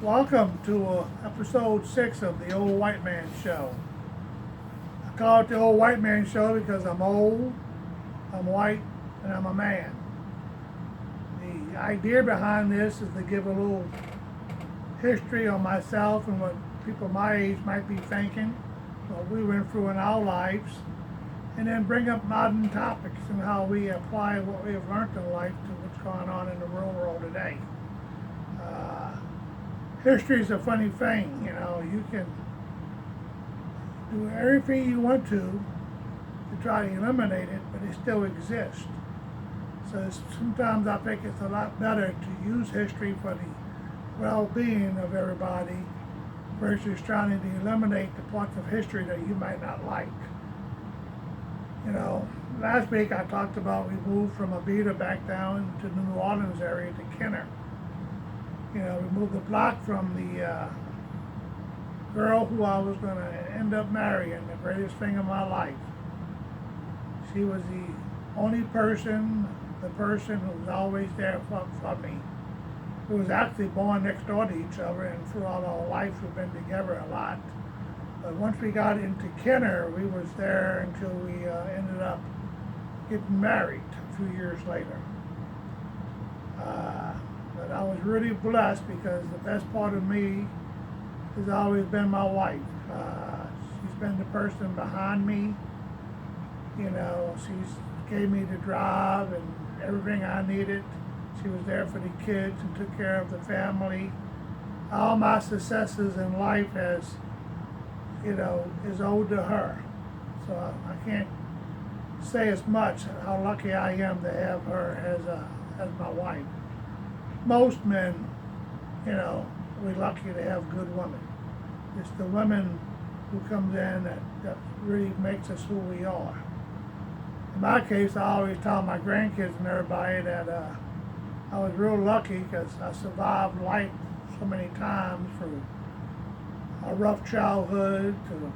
Welcome to episode 6 of the Old White Man Show. I call it the Old White Man Show because I'm old, I'm white, and I'm a man. The idea behind this is to give a little history on myself and what people my age might be thinking, what we went through in our lives, and then bring up modern topics and how we apply what we have learned in life to what's going on in the real world today. Uh, History is a funny thing, you can do everything you want to try to eliminate it, but it still exists. So sometimes I think it's a lot better to use history for the well-being of everybody versus trying to eliminate the parts of history that you might not like. Last week I talked about we moved from Abita back down to the New Orleans area to Kenner. We moved the block from the girl who I was going to end up marrying, the greatest thing in my life. She was the only person, the person who was always there for me. We was actually born next door to each other, and throughout our life we've been together a lot. But once we got into Kenner, we was there until we ended up getting married a few years later. But I was really blessed because the best part of me has always been my wife. She's been the person behind me. She's gave me the drive and everything I needed. She was there for the kids and took care of the family. All my successes in life is owed to her. So I can't say as much how lucky I am to have her as my wife. Most men, we're lucky to have good women. It's the women who comes in that really makes us who we are. In my case, I always tell my grandkids and everybody that I was real lucky because I survived life so many times, from a rough childhood to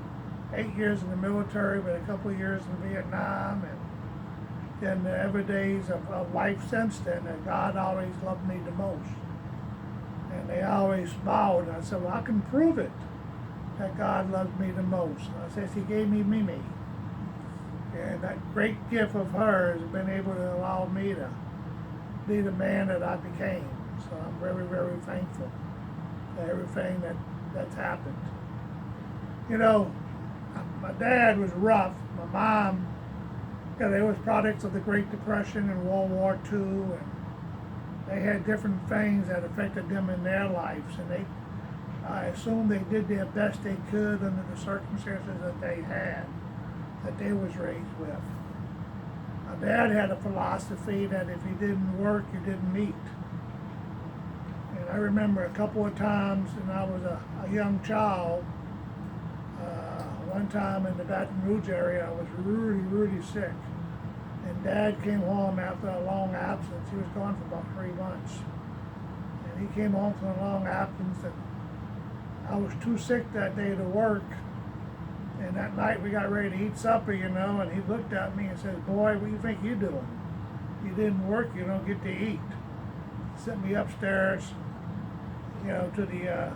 8 years in the military, but a couple of years in Vietnam, and then the every days of life since then, that God always loved me the most. And they always smiled, and I said, well, I can prove it that God loves me the most. I said, he gave me Mimi. And that great gift of hers has been able to allow me to be the man that I became. So I'm very, very thankful for everything that's happened. My dad was rough. My mom, they was products of the Great Depression and World War II, and they had different things that affected them in their lives, and I assume they did their best they could under the circumstances that they had, that they was raised with. My dad had a philosophy that if you didn't work, you didn't eat. And I remember a couple of times when I was a young child, one time in the Baton Rouge area, I was really, really sick. And Dad came home after a long absence. He was gone for about 3 months. And he came home from a long absence, and I was too sick that day to work. And that night we got ready to eat supper, and he looked at me and said, boy, what do you think you're doing? You didn't work, you don't get to eat. He sent me upstairs, to the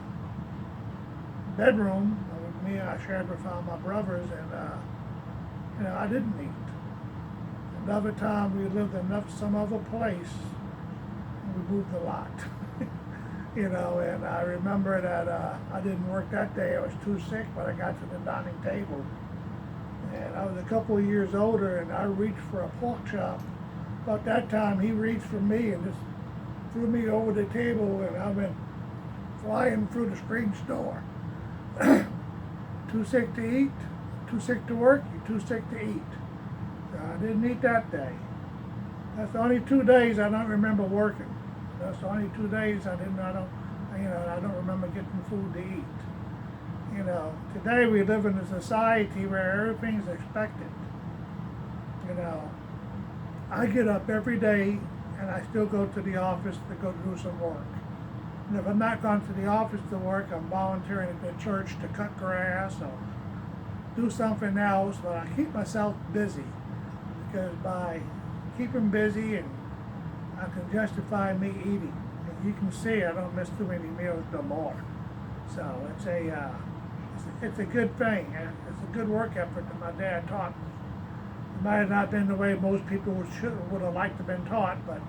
bedroom. With me, I shared with my brothers, and I didn't eat. Another time we lived in some other place, and we moved a lot. And I remember that I didn't work that day. I was too sick, but I got to the dining table. And I was a couple of years older, and I reached for a pork chop. About that time, he reached for me and just threw me over the table, and I went flying through the screen door. Too sick to eat, too sick to work, you're too sick to eat. So I didn't eat that day. That's the only 2 days I don't remember working. That's the only 2 days I don't remember getting food to eat. Today we live in a society where everything's expected. I get up every day and I still go to the office to go do some work. And if I'm not going to the office to work, I'm volunteering at the church to cut grass or do something else, but I keep myself busy because by keeping busy and I can justify me eating. you can see I don't miss too many meals no more. So it's a good thing. And it's a good work effort that my dad taught me. It might have not been the way most people would have liked to have been taught, but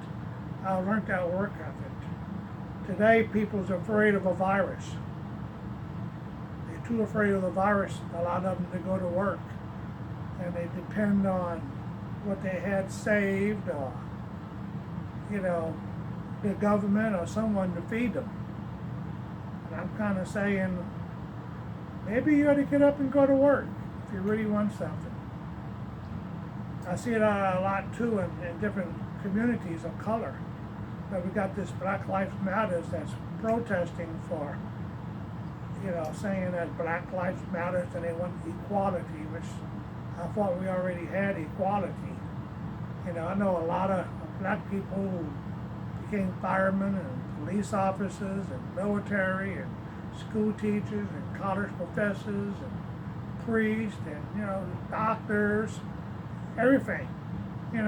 I learned that work ethic. Today, people's afraid of a virus. They're too afraid of the virus, a lot of them, to go to work. And they depend on what they had saved or, the government or someone to feed them. And I'm kind of saying, maybe you ought to get up and go to work if you really want something. I see it a lot too in different communities of color. But we got this Black Lives Matters that's protesting for, saying that Black Lives Matters and they want equality, which I thought we already had equality. I know a lot of black people who became firemen and police officers and military and school teachers and college professors and priests and, doctors, everything. They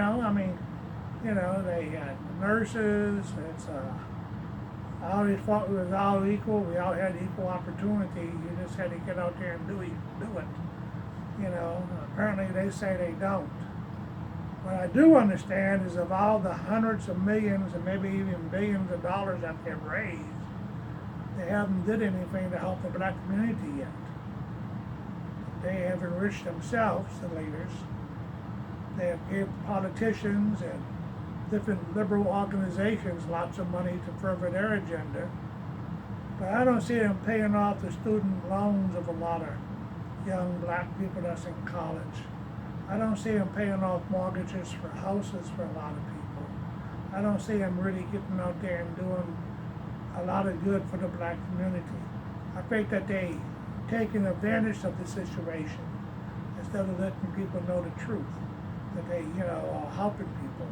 nurses. I always thought we was all equal. We all had equal opportunity. You just had to get out there and do it. Apparently they say they don't. What I do understand is of all the hundreds of millions and maybe even billions of dollars that they've raised, they haven't did anything to help the black community yet. They have enriched themselves, the leaders. They have given politicians and different liberal organizations lots of money to further their agenda. But I don't see them paying off the student loans of a lot of young black people that's in college. I don't see them paying off mortgages for houses for a lot of people. I don't see them really getting out there and doing a lot of good for the black community. I think that they taking advantage of the situation instead of letting people know the truth, that they, are helping people.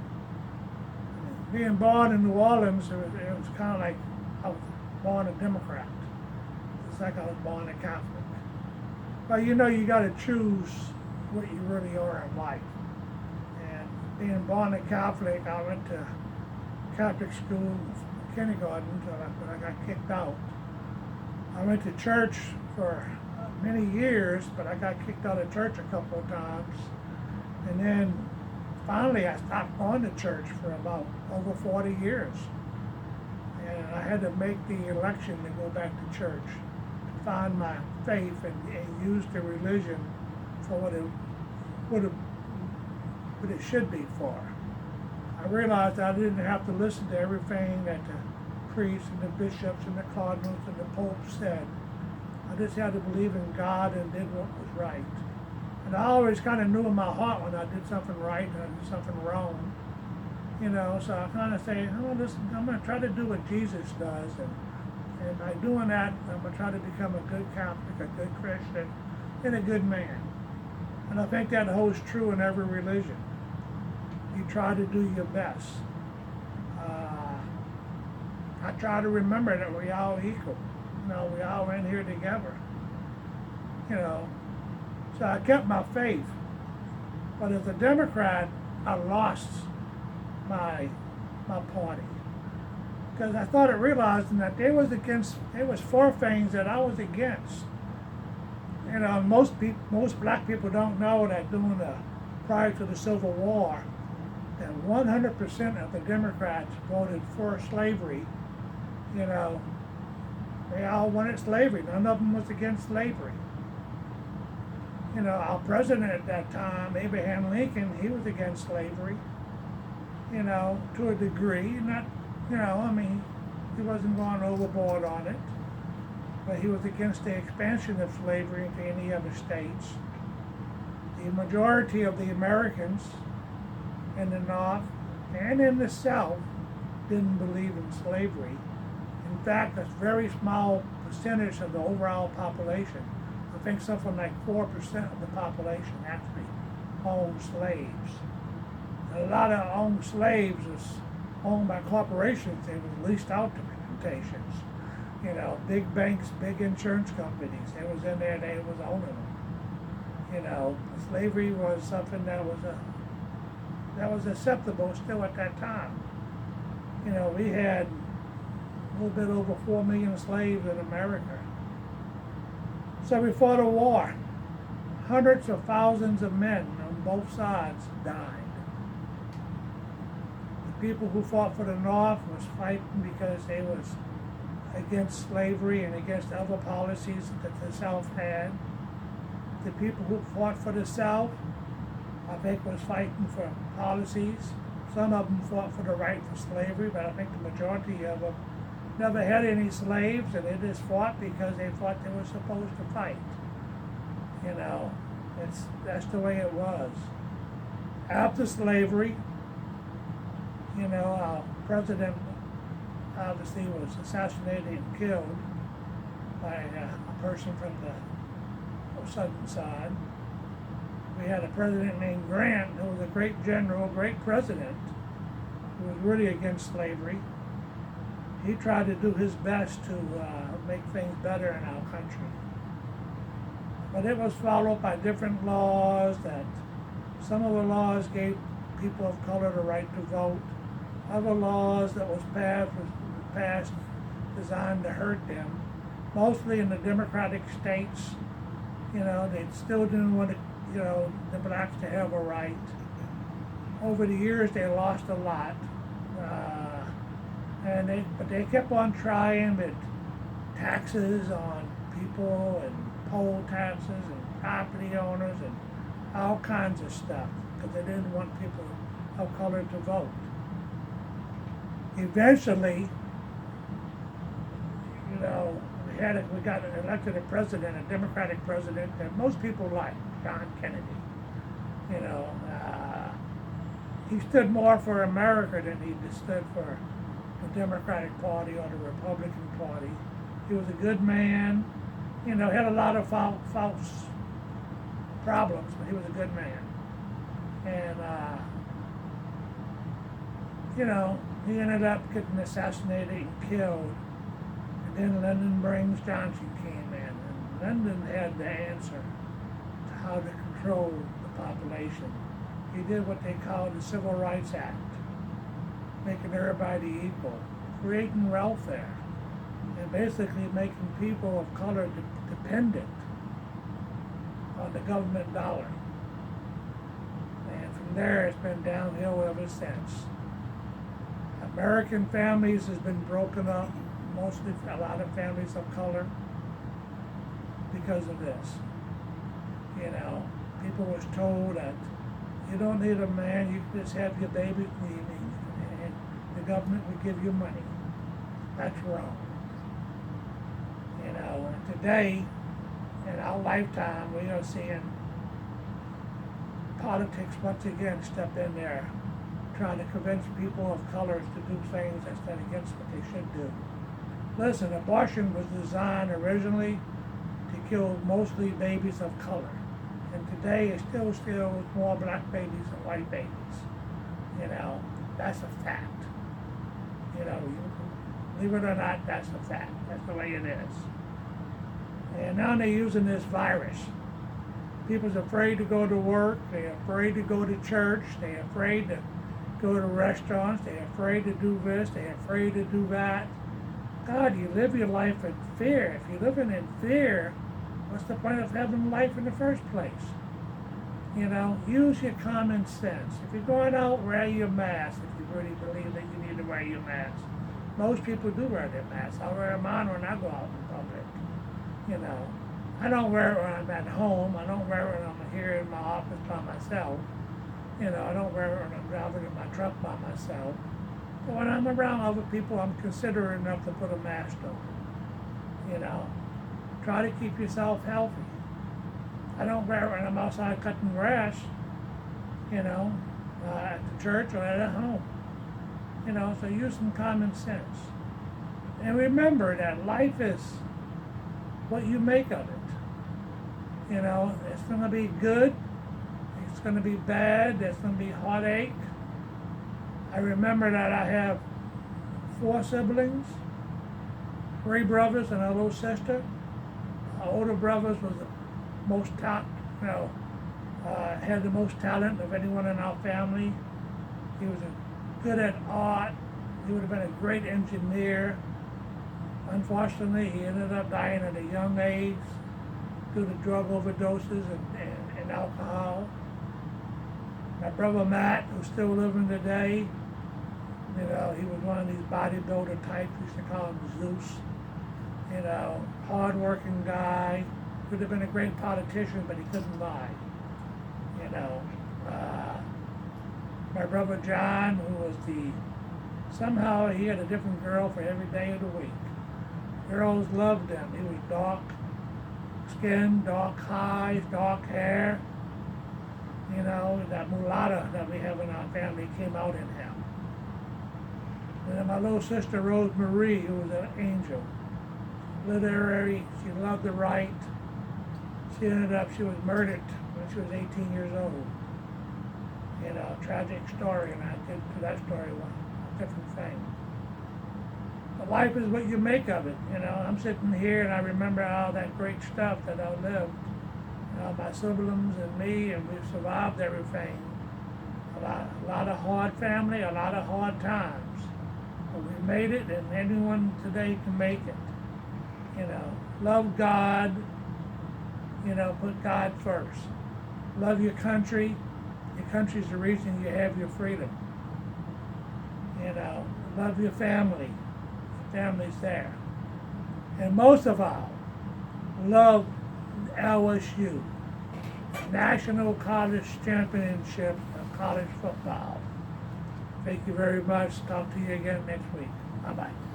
Being born in New Orleans, it was kind of like I was born a Democrat. It's like I was born a Catholic. But you got to choose what you really are in life. And being born a Catholic, I went to Catholic school, kindergarten, when I got kicked out. I went to church for many years, but I got kicked out of church a couple of times. And then finally I stopped going to church for about over 40 years. And I had to make the election to go back to church, to find my faith and use the religion for what it should be for. I realized I didn't have to listen to everything that the priests and the bishops and the cardinals and the pope said. I just had to believe in God and did what was right. And I always kind of knew in my heart when I did something right and I did something wrong. So I kind of say, I'm going to try to do what Jesus does. And by doing that, I'm going to try to become a good Catholic, a good Christian, and a good man. And I think that holds true in every religion. You try to do your best. I try to remember that we all equal. We all in here together. So I kept my faith. But as a Democrat, I lost my party. Because I started realizing that there was four things that I was against. Most black people don't know that prior to the Civil War, that 100% of the Democrats voted for slavery. They all wanted slavery. None of them was against slavery. Our president at that time, Abraham Lincoln, he was against slavery. To a degree, not, he wasn't going overboard on it. But he was against the expansion of slavery into any other states. The majority of the Americans in the North and in the South didn't believe in slavery. In fact, a very small percentage of the overall population, I think something like 4% of the population actually owned slaves. A lot of owned slaves was owned by corporations. They was leased out to plantations. Big banks, big insurance companies. They was in there, they was owning them. Slavery was something that was acceptable still at that time. We had little bit over 4 million slaves in America. So we fought a war. Hundreds of thousands of men on both sides died. The people who fought for the North was fighting because they was against slavery and against other policies that the South had. The people who fought for the South, I think, was fighting for policies. Some of them fought for the right for slavery, but I think the majority of them never had any slaves, and they just fought because they thought they were supposed to fight. You know, that's the way it was. After slavery, you know, our president obviously was assassinated and killed by a person from the southern side. We had a president named Grant, who was a great general, great president, who was really against slavery. He tried to do his best to make things better in our country. But it was followed by different laws that some of the laws gave people of color the right to vote. Other laws that was passed designed to hurt them. Mostly in the Democratic states, you know, they still didn't want to, you know, the blacks to have a right. Over the years, they lost a lot, but they kept on trying with taxes on people and poll taxes and property owners and all kinds of stuff because they didn't want people of color to vote. Eventually, you know, we got elected a president, a Democratic president that most people liked, John Kennedy. You know, he stood more for America than he stood for the Democratic Party or the Republican Party. He was a good man. You know, had a lot of false problems, but he was a good man. And, you know, he ended up getting assassinated and killed. And then Lyndon Baines Johnson came in, and Lyndon had the answer to how to control the population. He did what they called the Civil Rights Act, making everybody equal, creating welfare, and basically making people of color dependent on the government dollar. And from there, it's been downhill ever since. American families has been broken up, mostly a lot of families of color, because of this. You know, people was told that you don't need a man, you can just have your baby and the government will give you money. That's wrong. You know, and today, in our lifetime, we are seeing politics once again step in there, trying to convince people of colors to do things that's against what they should do. Listen, abortion was designed originally to kill mostly babies of color. And today it still steals more black babies than white babies. You know, that's a fact. You know, believe it or not, that's a fact. That's the way it is. And now they're using this virus. People's afraid to go to work. They're afraid to go to church. They're afraid to go to restaurants. They're afraid to do this. They're afraid to do that. God, you live your life in fear. If you're living in fear, what's the point of having life in the first place? You know, use your common sense. If you're going out, wear your mask if you really believe that you need to wear your mask. Most people do wear their masks. I wear mine when I go out in public. You know, I don't wear it when I'm at home. I don't wear it when I'm here in my office by myself. You know, I don't wear it when I'm driving in my truck by myself. But when I'm around other people, I'm considerate enough to put a mask on. You know, try to keep yourself healthy. I don't wear it when I'm outside cutting grass, you know, at the church or at home. You know, so use some common sense. And remember that life is what you make of it. You know, it's going to be good. It's going to be bad. There's going to be heartache. I remember that I have 4 siblings, 3 brothers and a little sister. Our older brothers was the most had the most talent of anyone in our family. He was good at art. He would have been a great engineer. Unfortunately, he ended up dying at a young age due to drug overdoses and alcohol. My brother Matt, who's still living today, you know, he was one of these bodybuilder types. We used to call him Zeus. You know, hard-working guy. Could have been a great politician, but he couldn't lie. You know, my brother John, who was somehow he had a different girl for every day of the week. Girls loved him. He was dark skin, dark eyes, dark hair. You know, that mulatto that we have in our family came out in him. And then my little sister Rose Marie, who was an angel, literary, she loved to write. She was murdered when she was 18 years old. You know, tragic story, and I did to that story one different thing. But life is what you make of it. You know, I'm sitting here and I remember all that great stuff that I lived. You know, my siblings and me, and we've survived everything. A lot of hard family, a lot of hard times. But we made it, and anyone today can make it. You know, love God. You know, put God first. Love your country. Your country's the reason you have your freedom. You know, love your family. Your family's there. And most of all, love LSU, National College Championship of College Football. Thank you very much. Talk to you again next week. Bye-bye.